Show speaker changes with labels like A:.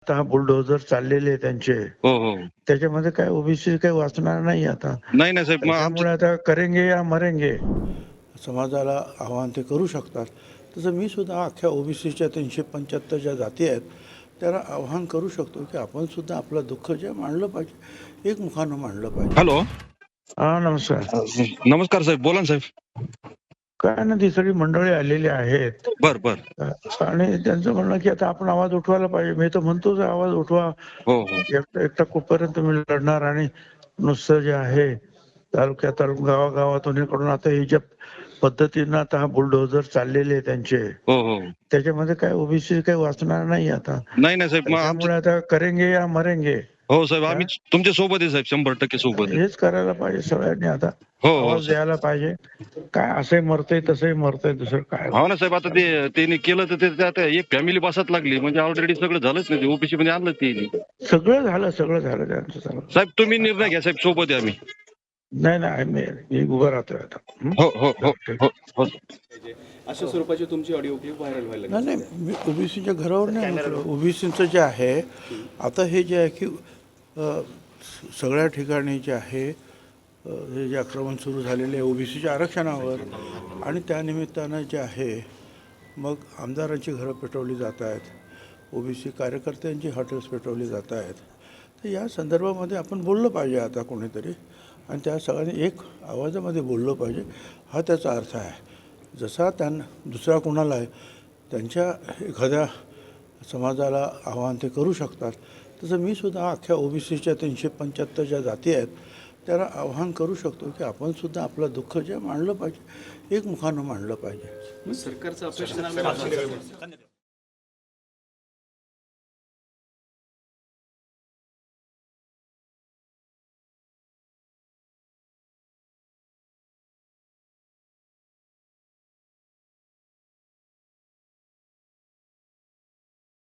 A: आता बुलडोझर चाललेले त्यांचे
B: हो हो
A: त्याच्यामध्ये काय ओबीसी काही वाचणार नाही आता.
B: नाही ना साहेब, मग आमचं
A: त्यामुळे आता करेंगे या मरेंगे समाजाला आव्हान ते करू शकतात. तसं मी सुद्धा अख्ख्या ओबीसीच्या 375 ज्या जाती आहेत त्यांना आव्हान करू शकतो की आपण सुद्धा आपलं दुःख जे मांडलं पाहिजे, एकमुखानं मांडलं पाहिजे.
B: हॅलो.
A: हा नमस्कार.
B: नमस्कार साहेब, बोला ना साहेब.
A: काय ना ती सगळी मंडळी आलेली आहेत
B: बर बर.
A: आणि त्यांचं म्हणणं की आता आपण आवाज उठवायला पाहिजे. मी तर म्हणतोच आवाज उठवा.
B: हो हो
A: एकटा कुठपर्यंत मी लढणार आणि नुसतं जे आहे तालुक्यातून गावागावातून इकडून आता हे ज्या पद्धतीनं आता हा बुलडोझर चाललेले आहे त्यांचे
B: हो हो
A: त्याच्यामध्ये काय ओबीसी काही वाचणार नाही आता.
B: नाही ना साहेब, मग आमचं
A: त्यामुळे आता करेंगे या मरेंगे
B: हो साहेब, आम्ही तुमच्या सोबत आहे साहेब, 100% सोबत आहे.
A: हेच करायला पाहिजे सगळ्यांनी आता.
B: हो हो
A: आवाज
B: साहेब.
A: द्यायला पाहिजे. काय असंही मरतंय तसंही मरतंय, दुसरं काय.
B: हो ना साहेब, आता त्यांनी केलं तर ते आता एक फॅमिली बसत लागली म्हणजे ऑलरेडी सगळं झालंच नाही, ओबीसी मध्ये आणलं ते.
A: सगळं झालं त्यांचं सगळं.
B: साहेब तुम्ही निर्णय घ्या साहेब, सोबत आहे आम्ही.
A: नाही मी उभं राहतोय आता.
B: हो हो हो हो हो.
C: अशा स्वरूपाची तुमची ऑडिओ क्लिप व्हायरल व्हायला लागली.
A: नाही मी ओबीसीच्या घरावर नाही म्हटलं. ओबीसीचं जे आहे आता हे जे आहे की सगळ्या ठिकाणी जे आहे हे जे आक्रमण सुरू झालेले आहे ओबीसीच्या आरक्षणावर आणि त्यानिमित्तानं जे आहे मग आमदारांची घरं पेटवली जात आहेत, ओबीसी कार्यकर्त्यांची हॉटेल्स पेटवली जात आहेत. तर या संदर्भामध्ये आपण बोललं पाहिजे आता कोणीतरी, आणि त्या सगळ्यांनी एक आवाजामध्ये बोललं पाहिजे, हा त्याचा अर्थ आहे. जसा त्यांना दुसरा कोणाला आहे त्यांच्या एखाद्या समाजाला आव्हान ते करू शकतात, तसं मी सुद्धा अख्ख्या ओबीसीच्या 375 ज्या जाती आहेत त्यांना आव्हान करू शकतो की आपण सुद्धा आपलं दुःख जे मांडलं पाहिजे, एकमुखानं मांडलं पाहिजे.
C: सरकारचं अपयश